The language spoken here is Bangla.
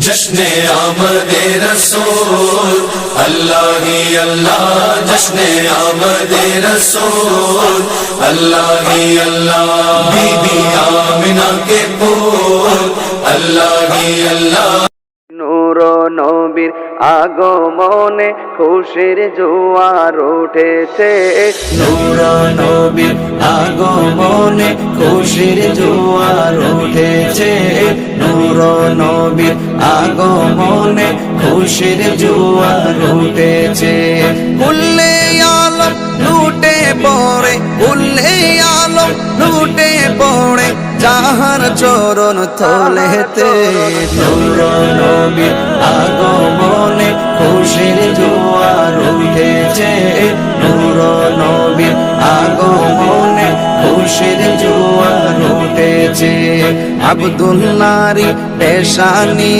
जश्ने आमदे रसूल अल्लाह ही अल्लाह, जश्ने आमदे रसूल अल्लाह ही अल्लाह। बीबी आमिना के पुत्र अल्लाह ही अल्लाह। নূর নবীর আগমনে খুশির জোয়ার উঠেছে, নূর নবীর আগমনে খুশির জোয়ার উঠেছে, নূর নবীর আগমনে খুশির জোয়ার উঠেছে। উল্লে আলম লুটে পড়ে, উল্লে আলম লুটে পড়ে যাহার চরণ তলেতে। নূর নবীর আগমনে খুশির জোয়ার উঠেছে, নূর নবীর আগমনে খুশির জোয়ার উঠেছে। আব্দুল্লাহর পেশানি